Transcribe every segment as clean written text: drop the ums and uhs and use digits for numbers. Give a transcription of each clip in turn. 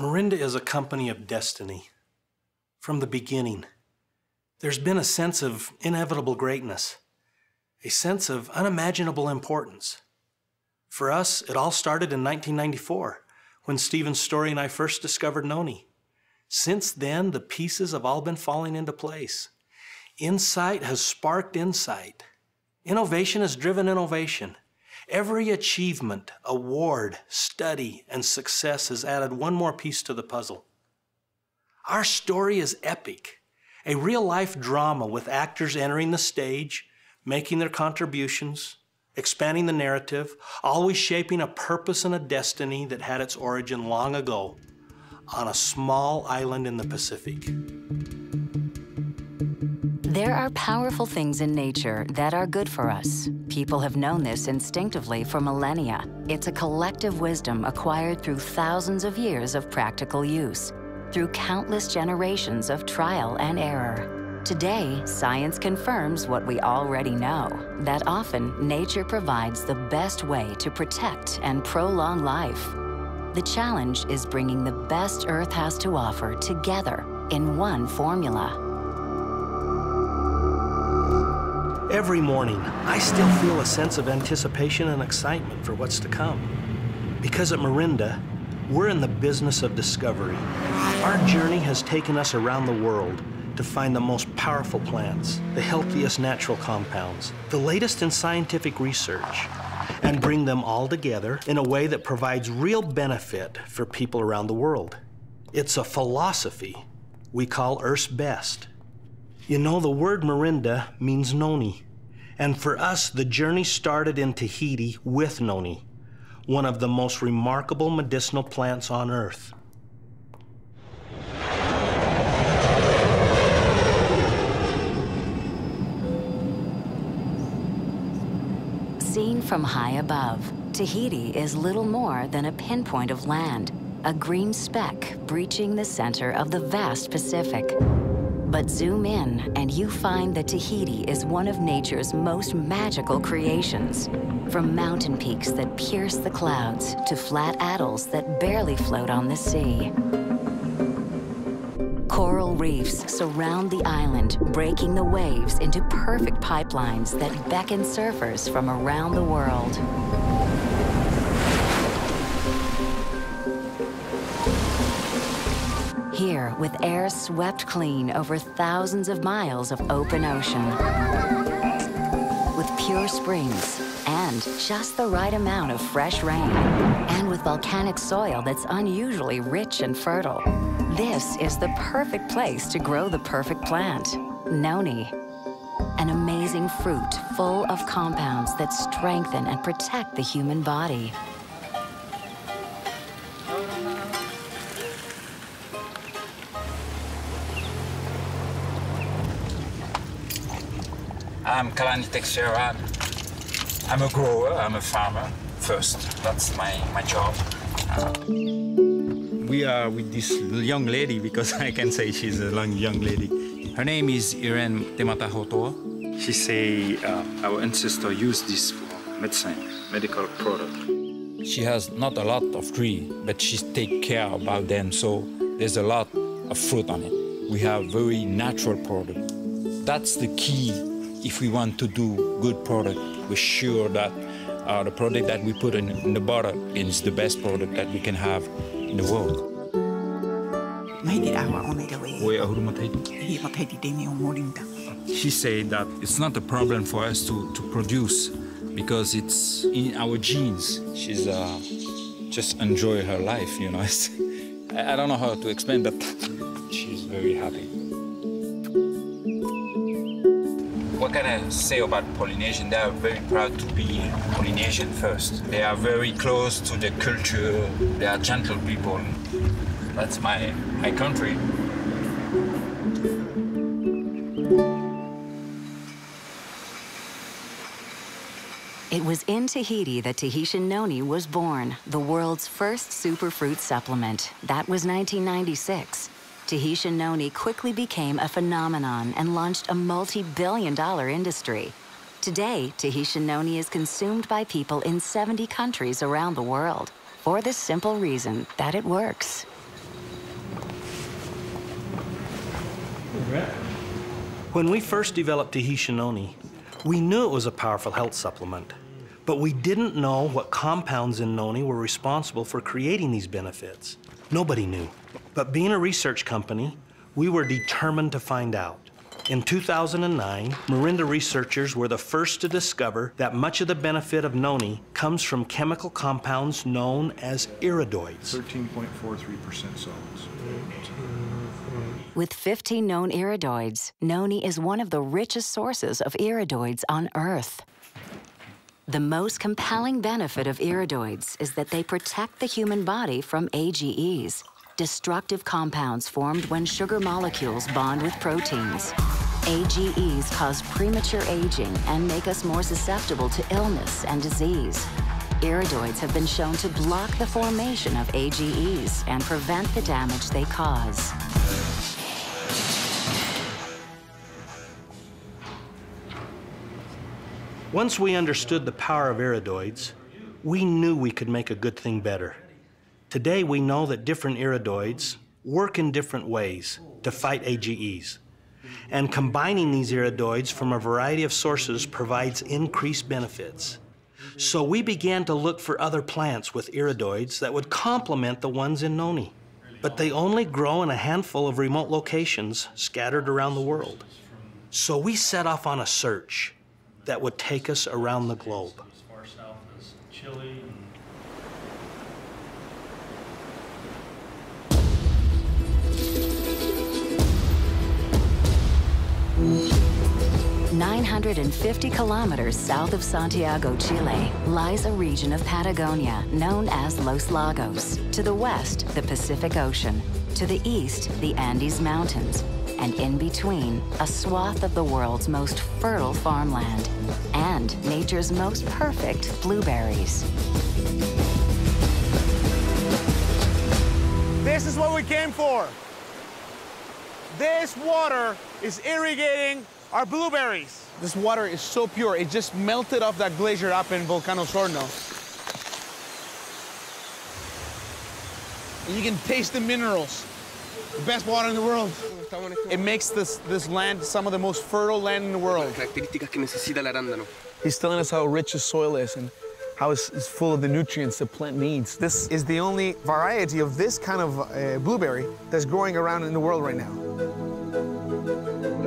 Morinda is a company of destiny. From the beginning, there's been a sense of inevitable greatness, a sense of unimaginable importance. For us, it all started in 1994, when Stephen Story and I first discovered Noni. Since then, the pieces have all been falling into place. Insight has sparked insight. Innovation has driven innovation. Every achievement, award, study, and success has added one more piece to the puzzle. Our story is epic, a real-life drama with actors entering the stage, making their contributions, expanding the narrative, always shaping a purpose and a destiny that had its origin long ago on a small island in the Pacific. There are powerful things in nature that are good for us. People have known this instinctively for millennia. It's a collective wisdom acquired through thousands of years of practical use, through countless generations of trial and error. Today, science confirms what we already know, that often nature provides the best way to protect and prolong life. The challenge is bringing the best Earth has to offer together in one formula. Every morning, I still feel a sense of anticipation and excitement for what's to come. Because at Morinda, we're in the business of discovery. Our journey has taken us around the world to find the most powerful plants, the healthiest natural compounds, the latest in scientific research, and bring them all together in a way that provides real benefit for people around the world. It's a philosophy we call Earth's Best. You know, the word Morinda means Noni. And for us, the journey started in Tahiti with Noni, one of the most remarkable medicinal plants on Earth. Seen from high above, Tahiti is little more than a pinpoint of land, a green speck breaching the center of the vast Pacific. But zoom in, and you find that Tahiti is one of nature's most magical creations. From mountain peaks that pierce the clouds to flat atolls that barely float on the sea. Coral reefs surround the island, breaking the waves into perfect pipelines that beckon surfers from around the world. Here, with air swept clean over thousands of miles of open ocean. With pure springs and just the right amount of fresh rain. And with volcanic soil that's unusually rich and fertile. This is the perfect place to grow the perfect plant, Noni. An amazing fruit full of compounds that strengthen and protect the human body. I'm Kalani Texera. I'm a grower, I'm a farmer first. That's my job. We are with this young lady, because I can say she's a young lady. Her name is Irene Tematahotoa. She say our ancestors used this for medicine, medical product. She has not a lot of tree, but she take care about them, so there's a lot of fruit on it. We have very natural product. That's the key. If we want to do good product, we're sure that the product that we put in the bottle is the best product that we can have in the world. She said that it's not a problem for us to produce because it's in our genes. She's just enjoy her life, you know. I don't know how to explain, but she's very happy. What can I say about Polynesian? They are very proud to be Polynesian first. They are very close to the culture. They are gentle people. That's my country. It was in Tahiti that Tahitian Noni was born, the world's first superfruit supplement. That was 1996. Tahitian Noni quickly became a phenomenon and launched a multi-billion-dollar industry. Today, Tahitian Noni is consumed by people in 70 countries around the world for the simple reason that it works. When we first developed Tahitian noni, we knew it was a powerful health supplement, but we didn't know what compounds in noni were responsible for creating these benefits. Nobody knew. But being a research company, we were determined to find out. In 2009, Morinda researchers were the first to discover that much of the benefit of noni comes from chemical compounds known as iridoids. 13.43% solids. With 15 known iridoids, noni is one of the richest sources of iridoids on Earth. The most compelling benefit of iridoids is that they protect the human body from AGEs, destructive compounds formed when sugar molecules bond with proteins. AGEs cause premature aging and make us more susceptible to illness and disease. Iridoids have been shown to block the formation of AGEs and prevent the damage they cause. Once we understood the power of iridoids, we knew we could make a good thing better. Today, we know that different iridoids work in different ways to fight AGEs. And combining these iridoids from a variety of sources provides increased benefits. So we began to look for other plants with iridoids that would complement the ones in noni. But they only grow in a handful of remote locations scattered around the world. So we set off on a search that would take us around the globe. As far south as Chile. 950 kilometers south of Santiago, Chile, lies a region of Patagonia known as Los Lagos. To the west, the Pacific Ocean. To the east, the Andes Mountains. And in between, a swath of the world's most fertile farmland and nature's most perfect blueberries. This is what we came for. This water is irrigating our blueberries. This water is so pure, it just melted off that glacier up in Volcano Sorno. And you can taste the minerals. The best water in the world. It makes this land some of the most fertile land in the world. He's telling us how rich the soil is and how it's full of the nutrients the plant needs. This is the only variety of this kind of blueberry that's growing around in the world right now.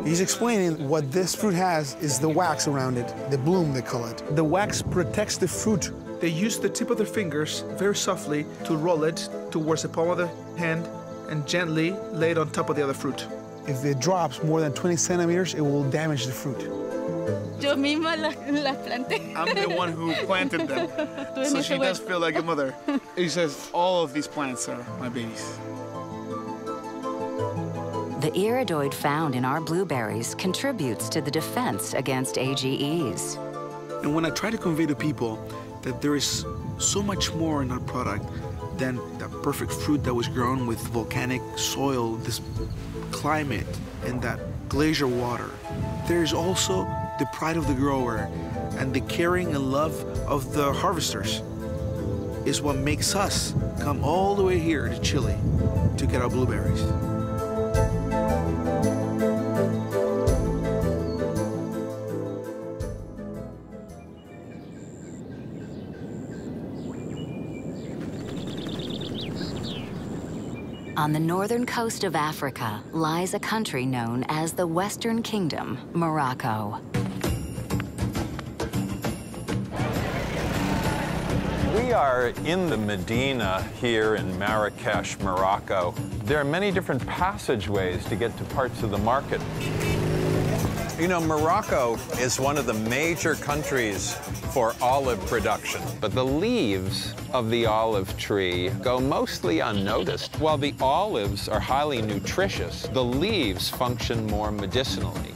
He's explaining what this fruit has is the wax around it, the bloom, they call it. The wax protects the fruit. They use the tip of their fingers very softly to roll it towards the palm of the hand and gently lay it on top of the other fruit. If it drops more than 20 centimeters, it will damage the fruit. Yo misma las planté. I'm the one who planted them, so she does feel like a mother. He says all of these plants are my babies. The iridoid found in our blueberries contributes to the defense against AGEs. And when I try to convey to people that there is so much more in our product than that perfect fruit that was grown with volcanic soil, this climate, and that glacier water, there is also the pride of the grower and the caring and love of the harvesters is what makes us come all the way here to Chile to get our blueberries. On the northern coast of Africa lies a country known as the Western Kingdom, Morocco. We are in the Medina here in Marrakesh, Morocco. There are many different passageways to get to parts of the market. You know, Morocco is one of the major countries for olive production, but the leaves of the olive tree go mostly unnoticed. While the olives are highly nutritious, the leaves function more medicinally.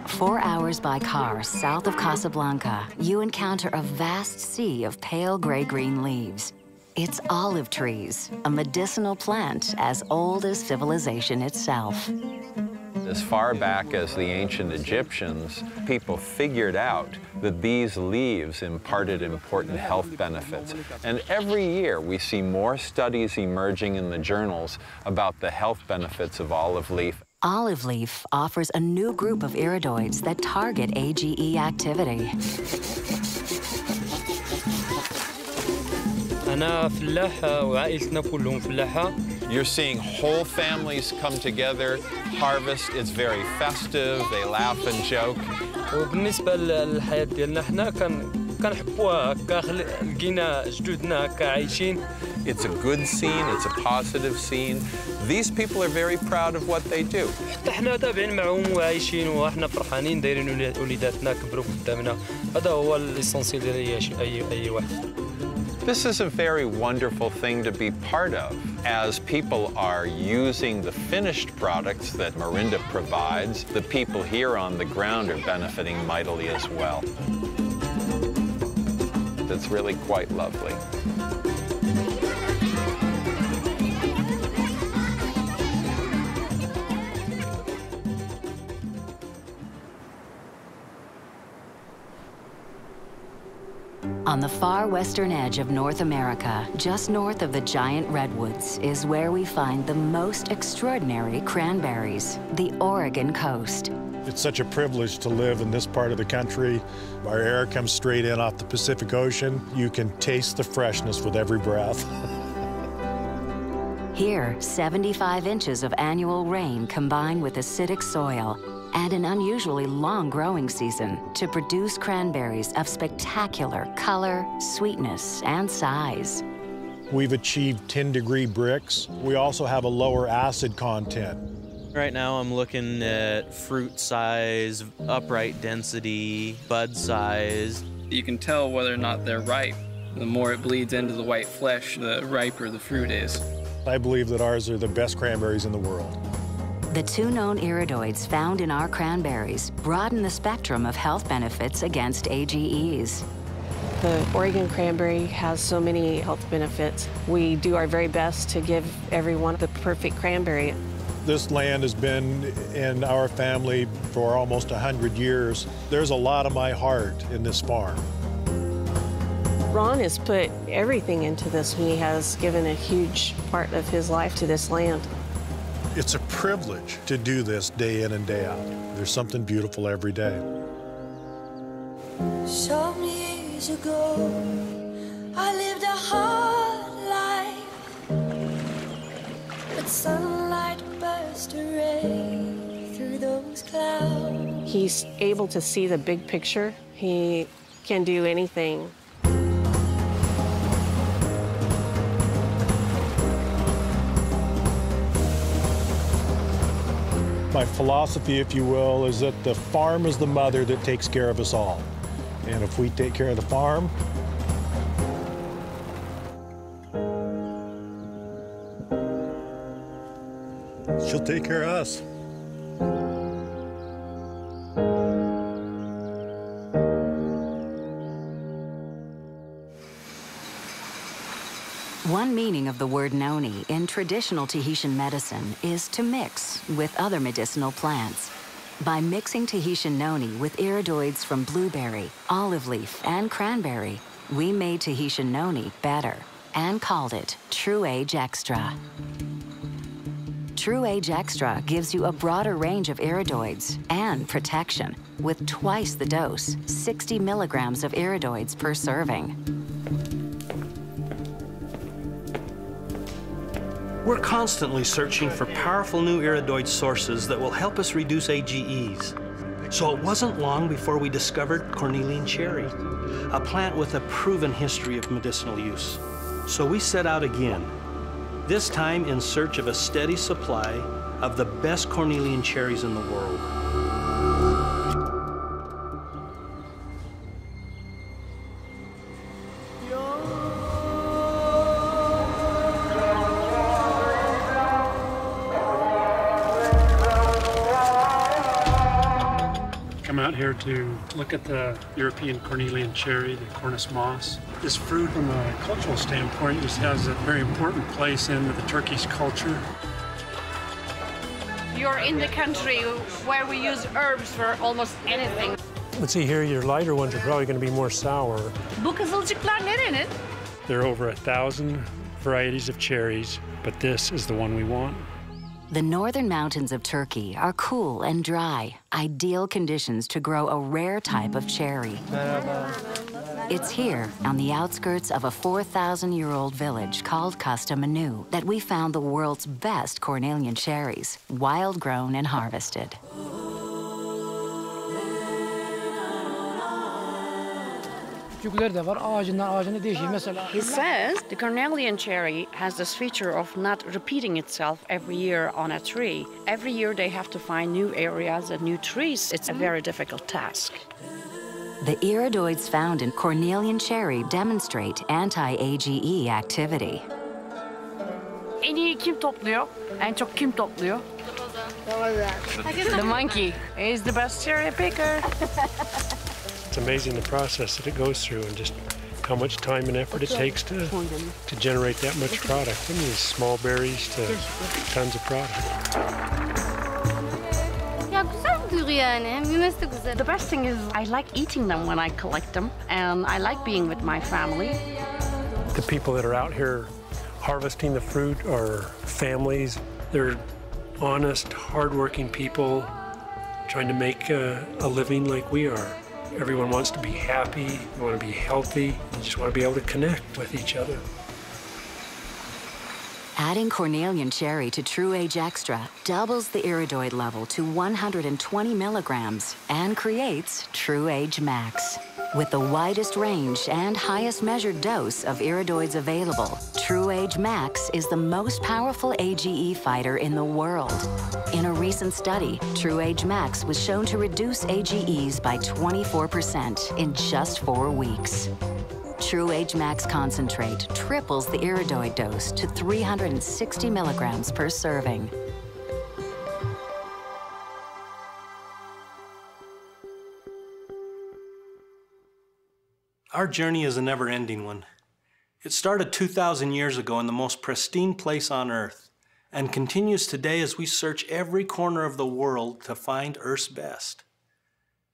4 hours by car south of Casablanca, you encounter a vast sea of pale gray-green leaves. It's olive trees, a medicinal plant as old as civilization itself. As far back as the ancient Egyptians, people figured out that these leaves imparted important health benefits. And every year we see more studies emerging in the journals about the health benefits of olive leaf. Olive leaf offers a new group of iridoids that target AGE activity. أنا فلاحة وعائلتنا كلهم فلاحة. You're seeing whole families come together, harvest. It's very festive. They laugh and joke. وبالنسبة للحياة ديالنا حنا كنحبوها هكا لقينا جدودنا هكا عايشين. It's a good scene. It's a positive scene. These people are very proud of what they do. حتى حنا تابعين معهم وعايشين وحنا فرحانين دايرين وليداتنا كبروا قدامنا. هذا هو الإسانسيال ديال أي واحد. This is a very wonderful thing to be part of, as people are using the finished products that Morinda provides. The people here on the ground are benefiting mightily as well. It's really quite lovely. On the far western edge of North America, just north of the giant redwoods, is where we find the most extraordinary cranberries, the Oregon coast. It's such a privilege to live in this part of the country. Our air comes straight in off the Pacific Ocean. You can taste the freshness with every breath. Here, 75 inches of annual rain combine with acidic soil and an unusually long growing season to produce cranberries of spectacular color, sweetness, and size. We've achieved 10-degree bricks. We also have a lower acid content. Right now I'm looking at fruit size, upright density, bud size. You can tell whether or not they're ripe. The more it bleeds into the white flesh, the riper the fruit is. I believe that ours are the best cranberries in the world. The two known iridoids found in our cranberries broaden the spectrum of health benefits against AGEs. The Oregon cranberry has so many health benefits. We do our very best to give everyone the perfect cranberry. This land has been in our family for almost 100 years. There's a lot of my heart in this farm. Ron has put everything into this. He has given a huge part of his life to this land. It's a privilege to do this day in and day out. There's something beautiful every day. Some years ago, I lived a hard life, but sunlight burst a ray through those clouds. He's able to see the big picture. He can do anything. My philosophy, if you will, is that the farm is the mother that takes care of us all. And if we take care of the farm, she'll take care of us. One meaning of the word noni in traditional Tahitian medicine is to mix with other medicinal plants. By mixing Tahitian noni with iridoids from blueberry, olive leaf, and cranberry, we made Tahitian noni better and called it True Age Extra. True Age Extra gives you a broader range of iridoids and protection with twice the dose, 60 milligrams of iridoids per serving. We're constantly searching for powerful new iridoid sources that will help us reduce AGEs. So it wasn't long before we discovered cornelian cherry, a plant with a proven history of medicinal use. So we set out again, this time in search of a steady supply of the best cornelian cherries in the world. Come out here to look at the European cornelian cherry, the Cornus moss. This fruit, from a cultural standpoint, just has a very important place in the Turkish culture. You're in the country where we use herbs for almost anything. Let's see here, your lighter ones are probably going to be more sour. Bu kızılcıklar nerenin? There are over 1,000 varieties of cherries, but this is the one we want. The northern mountains of Turkey are cool and dry, ideal conditions to grow a rare type of cherry. It's here, on the outskirts of a 4,000-year-old village called Kastamonu, that we found the world's best Cornelian cherries, wild-grown and harvested. He says the Cornelian cherry has this feature of not repeating itself every year on a tree. Every year they have to find new areas and new trees. It's a very difficult task. The iridoids found in Cornelian cherry demonstrate anti-AGE activity. En iyi kim topluyor? En çok kim topluyor? The monkey is the best cherry picker. It's amazing the process that it goes through and just how much time and effort it takes to generate that much product. From these small berries to tons of product. The best thing is I like eating them when I collect them, and I like being with my family. The people that are out here harvesting the fruit are families. They're honest, hardworking people trying to make a living like we are. Everyone wants to be happy, they want to be healthy, they just want to be able to connect with each other. Adding Cornelian cherry to True Age Extra doubles the iridoid level to 120 milligrams and creates True Age Max. With the widest range and highest measured dose of iridoids available, True Age Max is the most powerful AGE fighter in the world. In a recent study, True Age Max was shown to reduce AGEs by 24% in just 4 weeks. True Age Max Concentrate triples the iridoid dose to 360 milligrams per serving. Our journey is a never-ending one. It started 2,000 years ago in the most pristine place on Earth and continues today as we search every corner of the world to find Earth's best.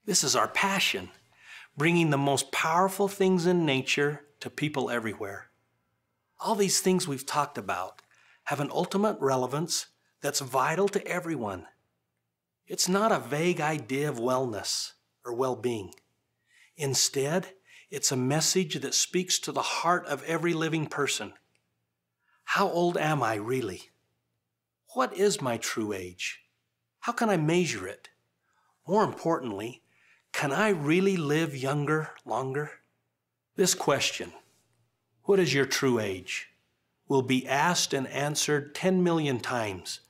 This is our passion, bringing the most powerful things in nature to people everywhere. All these things we've talked about have an ultimate relevance that's vital to everyone. It's not a vague idea of wellness or well-being. Instead, it's a message that speaks to the heart of every living person. How old am I really? What is my true age? How can I measure it? More importantly, can I really live younger, longer? This question, what is your true age, will be asked and answered 10 million times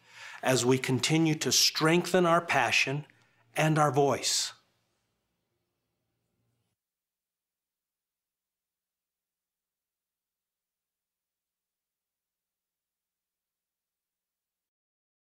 as we continue to strengthen our passion and our voice.